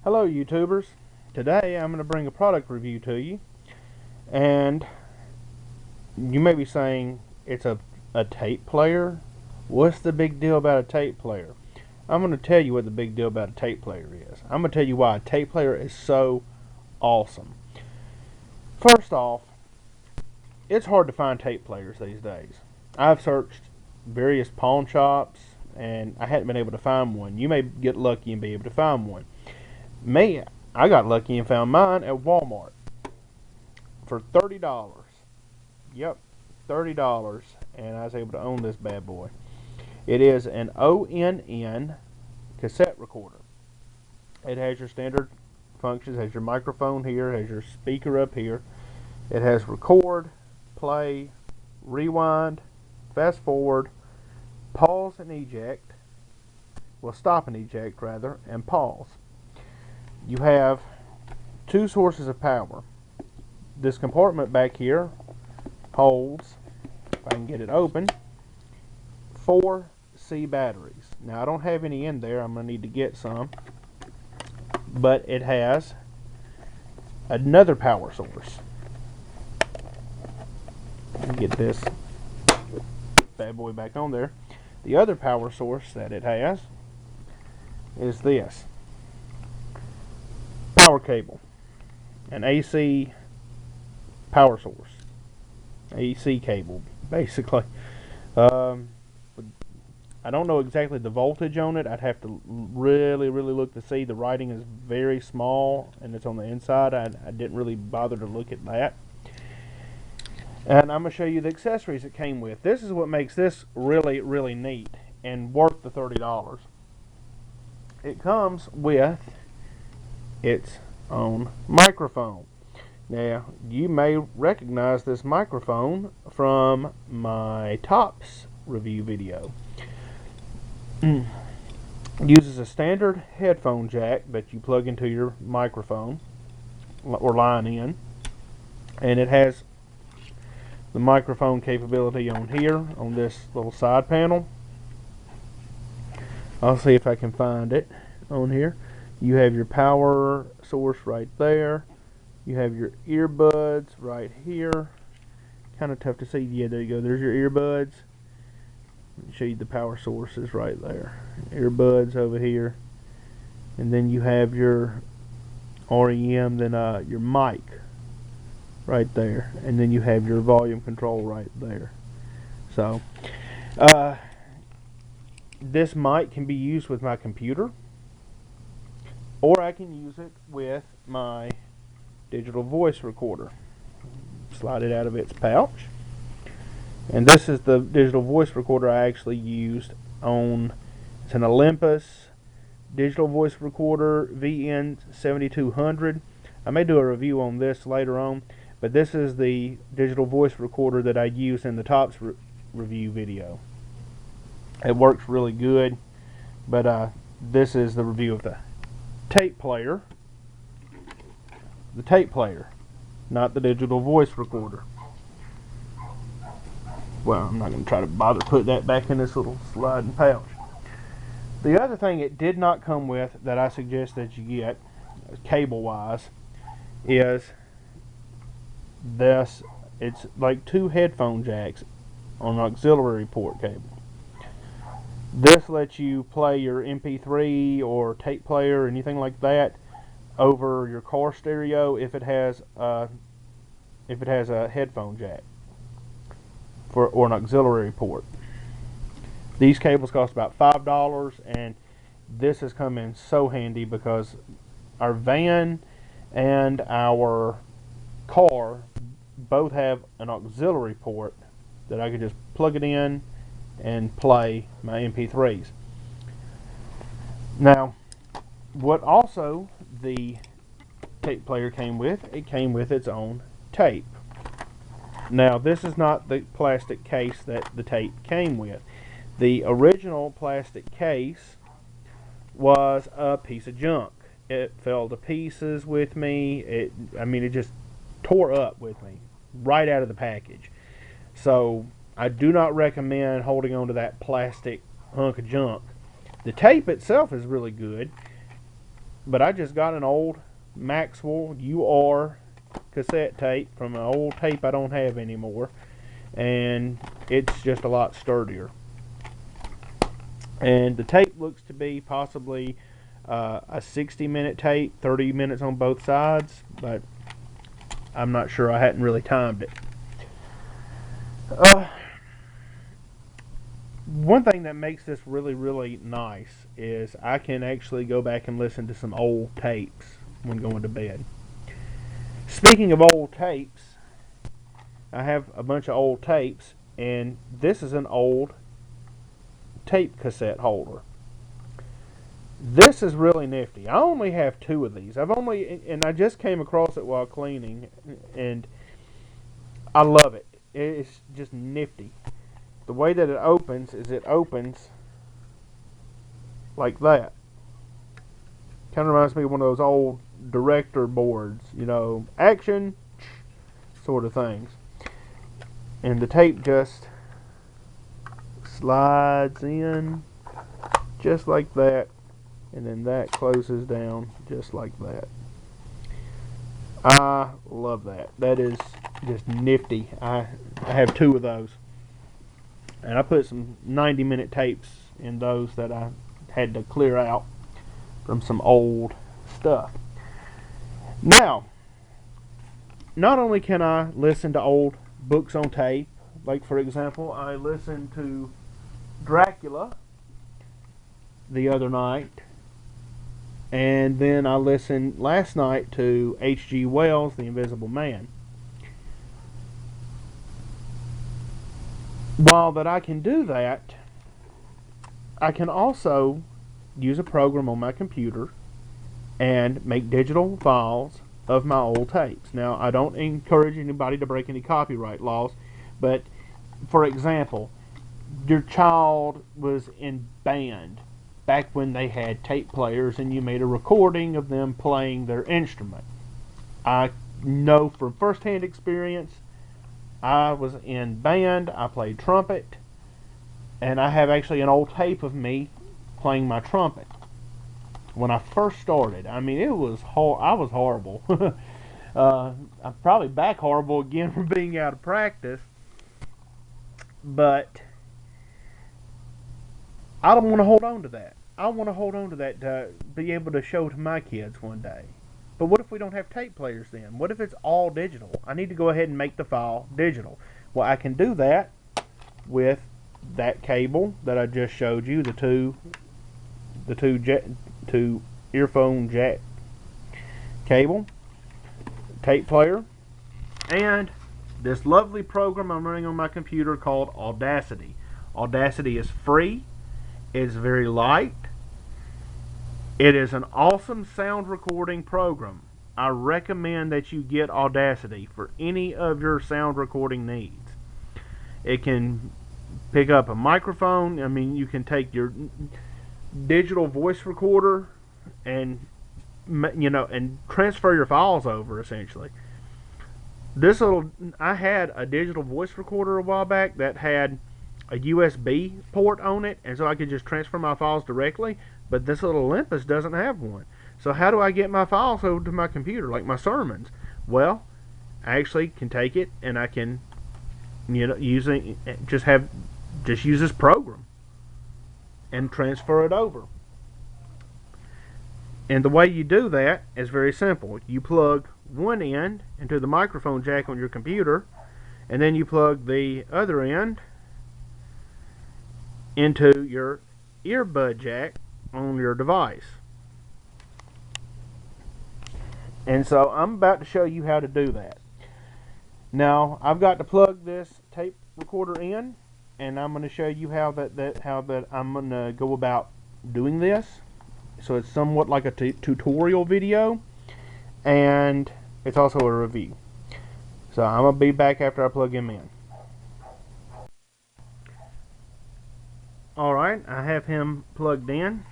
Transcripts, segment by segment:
Hello YouTubers. Today I'm going to bring a product review to you, and you may be saying it's a tape player. What's the big deal about a tape player? I'm going to tell you what the big deal about a tape player is. I'm going to tell you why a tape player is so awesome. First off, it's hard to find tape players these days. I've searched various pawn shops and I hadn't been able to find one. You may get lucky and be able to find one. Me, I got lucky and found mine at Walmart for $30. Yep, $30, and I was able to own this bad boy. It is an ONN cassette recorder. It has your standard functions, has your microphone here, has your speaker up here. It has record, play, rewind, fast forward, pause and eject, well, stop and eject rather, and pause. You have two sources of power. This compartment back here holds, if I can get it open, 4C batteries. Now I don't have any in there, I'm going to need to get some, but it has another power source. Let me get this bad boy back on there. The other power source that it has is this power cable, an AC power source, AC cable basically. I don't know exactly the voltage on it. I'd have to really look to see. The writing is very small and it's on the inside. I didn't really bother to look at that. And I'm going to show you the accessories it came with. This is what makes this really neat and worth the $30. It comes with its own microphone. Now, you may recognize this microphone from my Tops review video. Uses a standard headphone jack that you plug into your microphone or line in, and it has the microphone capability on here on this little side panel. I'll see if I can find it on here. You have your power source right there. You have your earbuds right here. Kind of tough to see. Yeah, there you go. There's your earbuds. Let me show you the power sources right there. Earbuds over here. And then you have your REM, then your mic right there. And then you have your volume control right there. So, this mic can be used with my computer, or I can use it with my digital voice recorder. Slide it out of its pouch. And this is the digital voice recorder I actually used on, it's an Olympus digital voice recorder VN7200. I may do a review on this later on, but this is the digital voice recorder that I used in the Tops review video. It works really good, but this is the review of the tape player. The tape player, not the digital voice recorder. Well, I'm not going to try to bother put that back in this little sliding pouch. The other thing it did not come with that I suggest that you get, cable wise, is this. It's like two headphone jacks on an auxiliary port cable. This lets you play your MP3 or tape player or anything like that over your car stereo if it has a headphone jack or an auxiliary port. These cables cost about $5, and this has come in so handy because our van and our car both have an auxiliary port that I could just plug it in and play my MP3s. Now, what also the tape player came with, it came with its own tape. Now, this is not the plastic case that the tape came with. The original plastic case was a piece of junk. It fell to pieces with me. It just tore up with me right out of the package. So I do not recommend holding on to that plastic hunk of junk. The tape itself is really good. but I just got an old Maxwell UR cassette tape from an old tape I don't have anymore, and it's just a lot sturdier. And the tape looks to be possibly a 60-minute tape, 30 minutes on both sides, but I'm not sure. I hadn't really timed it. One thing that makes this really, really nice is I can actually go back and listen to some old tapes when going to bed. Speaking of old tapes, I have a bunch of old tapes, and this is an old tape cassette holder. This is really nifty. I only have two of these. And I just came across it while cleaning, and I love it. It's just nifty. The way that it opens is it opens like that. Kind of reminds me of one of those old director boards, action sort of things. And the tape just slides in just like that, and then that closes down just like that. I love that. That is just nifty. I have two of those. And I put some 90-minute tapes in those that I had to clear out from some old stuff. Now, not only can I listen to old books on tape, like for example, I listened to Dracula the other night, and then I listened last night to H.G. Wells' The Invisible Man. While that I can do that, I can also use a program on my computer and make digital files of my old tapes. Now, I don't encourage anybody to break any copyright laws, but for example, your child was in band back when they had tape players and you made a recording of them playing their instrument. I know from first-hand experience, I was in band, I played trumpet, and I have actually an old tape of me playing my trumpet. When I first started, I mean, I was horrible. I'm probably back horrible again from being out of practice, but I don't want to hold on to that. I want to hold on to that to be able to show to my kids one day. But what if we don't have tape players then? What if it's all digital? I need to go ahead and make the file digital. Well, I can do that with that cable that I just showed you, the two earphone jack cable, tape player, and this lovely program I'm running on my computer called Audacity. Audacity is free. It's very light. It is an awesome sound recording program. I recommend that you get Audacity for any of your sound recording needs. It can pick up a microphone. I mean, you can take your digital voice recorder and and transfer your files over essentially. I had a digital voice recorder a while back that had a USB port on it, and so I could just transfer my files directly. But this little Olympus doesn't have one. So how do I get my files over to my computer, like my sermons? Well, I actually can take it and I can, use this program and transfer it over. And the way you do that is very simple. You plug one end into the microphone jack on your computer, and then you plug the other end into your earbud jack on your device. And so I'm about to show you how to do that. Now, I've got to plug this tape recorder in, and I'm going to show you how that I'm going to go about doing this. So it's somewhat like a tutorial video, and it's also a review. So I'm going to be back after I plug him in. Alright, I have him plugged in.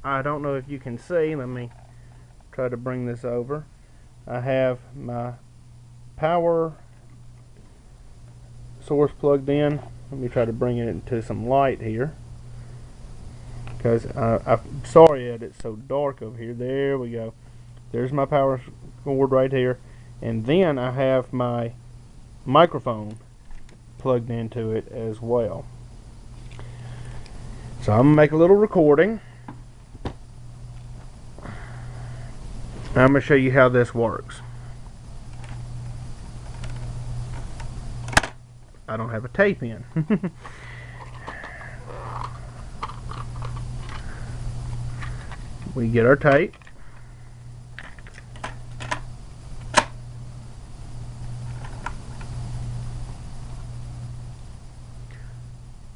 I don't know if you can see. Let me try to bring this over. I have my power source plugged in. Let me try to bring it into some light here. because I'm sorry that it's so dark over here. There we go. There's my power cord right here, and then I have my microphone plugged into it as well. So I'm gonna make a little recording. I'm gonna show you how this works. I don't have a tape in. We get our tape.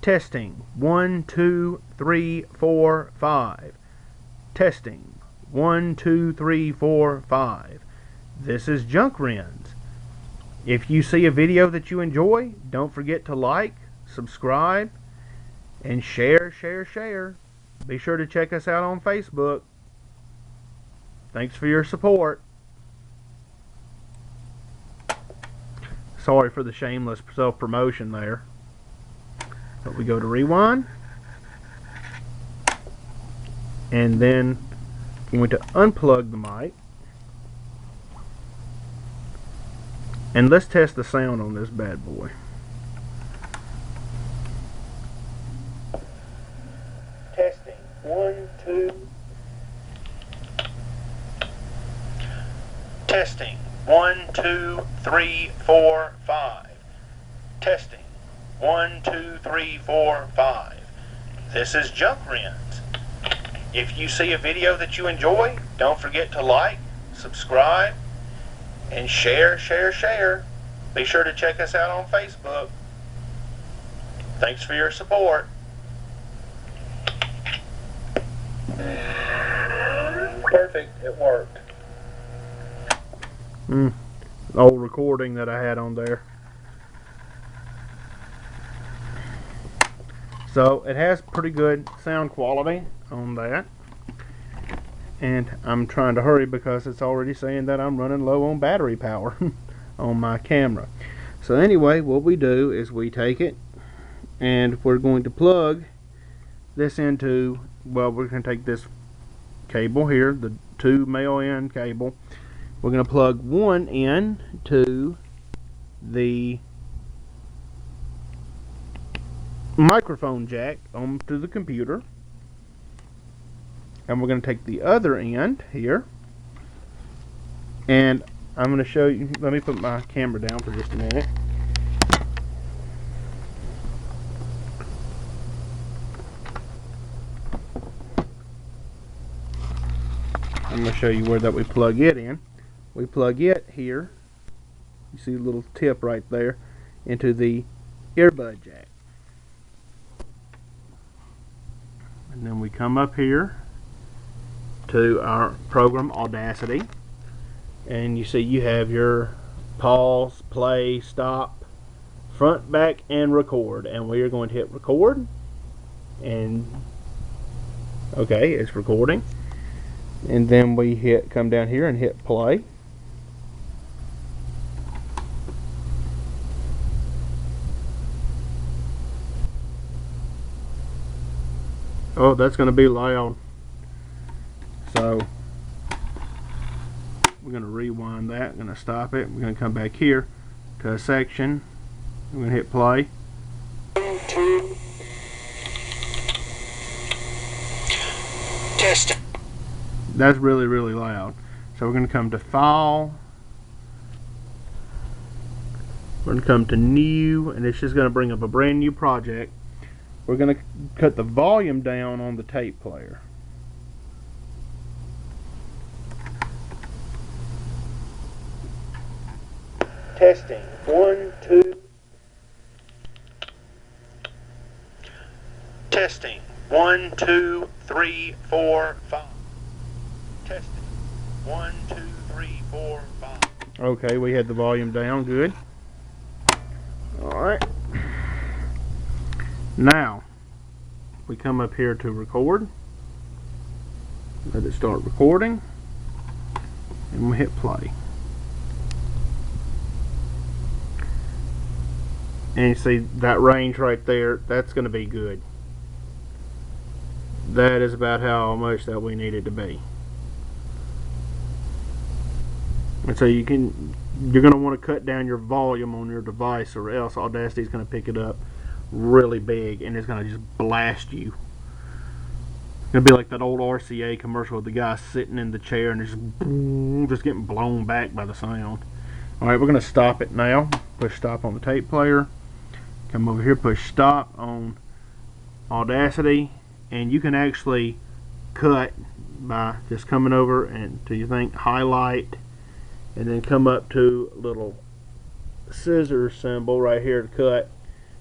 Testing 1 2 3 4 5. Testing 1 2 3 4 5. This is Junk Wrens. If you see a video that you enjoy, don't forget to like, subscribe, and share. Be sure to check us out on Facebook. Thanks for your support. Sorry for the shameless self-promotion there. But we go to rewind. And then I'm going to unplug the mic. And let's test the sound on this bad boy. Testing 1 2. Testing 1 2 3 4 5. Testing 1 2 3 4 5. This is Junk Wrens. If you see a video that you enjoy, don't forget to like, subscribe, and share. Be sure to check us out on Facebook. Thanks for your support. Perfect, it worked. Old recording that I had on there. So it has pretty good sound quality on that. And I'm trying to hurry because it's already saying that I'm running low on battery power on my camera. So anyway, what we do is we take it and we're going to plug this into, well, we're going to take this cable here, the 2 male end cable. We're going to plug one in to the microphone jack onto the computer. And we're going to take the other end here, and I'm going to show you. Let me put my camera down for just a minute. I'm going to show you where that we plug it in. We plug it here. You see the little tip right there into the earbud jack. And then we come up here to our program Audacity, and you see you have your pause, play, stop, front, back, and record, and we are going to hit record. And okay, it's recording. And then we come down here and hit play. Oh, that's going to be loud. So we're going to rewind that. I'm going to stop it. We're going to come back here to a section. We're going to hit play. 1 2. Test. That's really loud. So we're going to come to File. We're going to come to New, and it's just going to bring up a brand new project. We're going to cut the volume down on the tape player. Testing 1 2. Testing 1 2 3 4 5. Testing 1 2 3 4 5. Okay, we had the volume down. Good. Alright. Now we come up here to record. Let it start recording, and we hit play. And you see that range right there, that's going to be good. that is about how much that we need it to be. And so you're going to want to cut down your volume on your device, or else Audacity is going to pick it up really big and it's going to just blast you. It's going to be like that old RCA commercial with the guy sitting in the chair and just getting blown back by the sound. Alright, we're going to stop it now. Push stop on the tape player. Come over here, push stop on Audacity, and you can actually cut by just coming over and to your thing, highlight, and then come up to a little scissors symbol right here to cut,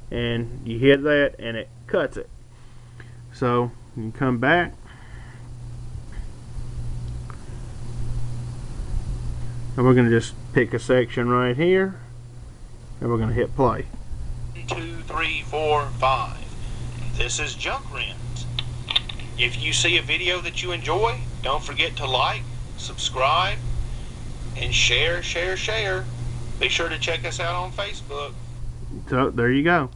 and you hit that and it cuts it. So you can come back and we're going to just pick a section right here and we're going to hit play. 2, 3, 4, 5. This is Junk Rims. If you see a video that you enjoy, don't forget to like, subscribe, and share. Be sure to check us out on Facebook. So there you go.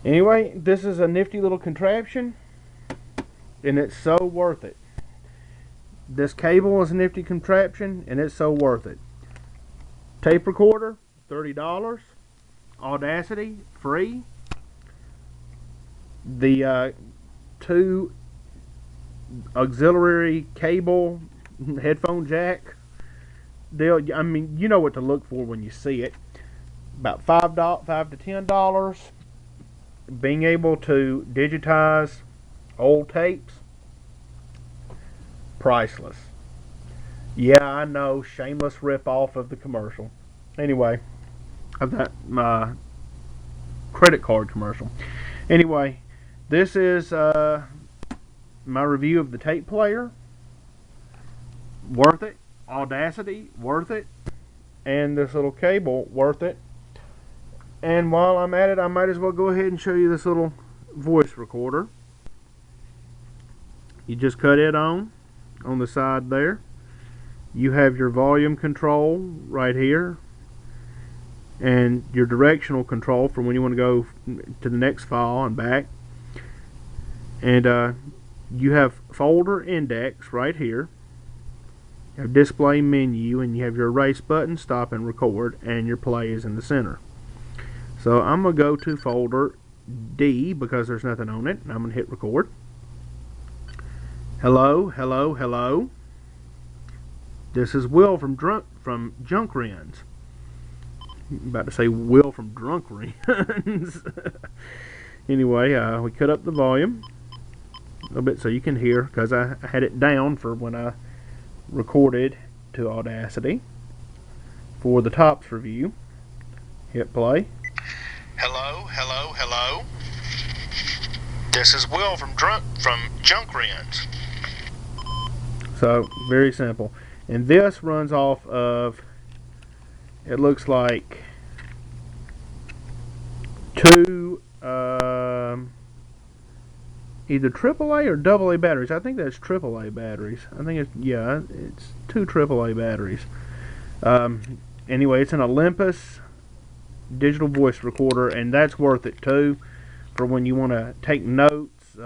Anyway, this is a nifty little contraption, and it's so worth it. This cable is a nifty contraption, and it's so worth it. Tape recorder, $30. Audacity, free. The 2 auxiliary cable headphone jack deal. I mean, you know what to look for when you see it. About $5 to $10. Being able to digitize old tapes, priceless. Yeah, I know, shameless rip off of the commercial. Anyway, of that credit card commercial. Anyway, this is my review of the tape player. Worth it. Audacity, worth it. And this little cable, worth it. And while I'm at it, I might as well go ahead and show you this little voice recorder. You just cut it on the side there. You have your volume control right here, and your directional control for when you want to go to the next file and back. And you have folder index right here. You have display menu, and you have your erase button, stop and record, and your play is in the center. So I'm going to go to folder D because there's nothing on it, and I'm going to hit record. Hello, hello, hello. This is Will from Junk Rims. I'm about to say Will from Drunk Rims. Anyway, we cut up the volume a little bit so you can hear, because I had it down for when I recorded to Audacity for the Tops review. Hit play. Hello, hello, hello. This is Will from Junk Rims. So, very simple. And this runs off of, it looks like, 2 either AAA or AA batteries. I think that's AAA batteries. I think it's, yeah, it's 2 AAA batteries. Anyway, it's an Olympus digital voice recorder, and that's worth it too for when you want to take notes.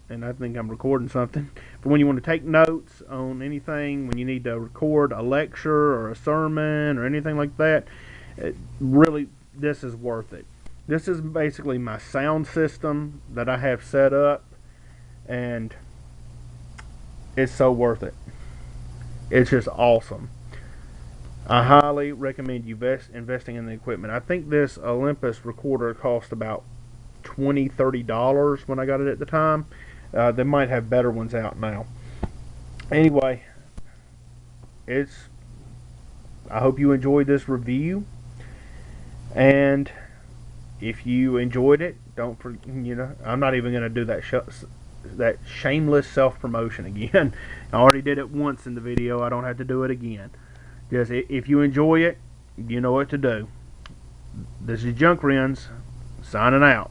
And I think I'm recording something. But when you want to take notes on anything, when you need to record a lecture or a sermon or anything like that, really, this is worth it. This is basically my sound system that I have set up, and it's so worth it. It's just awesome. I highly recommend you investing in the equipment. I think this Olympus recorder cost about $20, $30 when I got it at the time. They might have better ones out now. Anyway, I hope you enjoyed this review, and if you enjoyed it, don't forget, I'm not even going to do that shameless self-promotion again. I already did it once in the video. I don't have to do it again. Just if you enjoy it, you know what to do. This is Junk Rims signing out.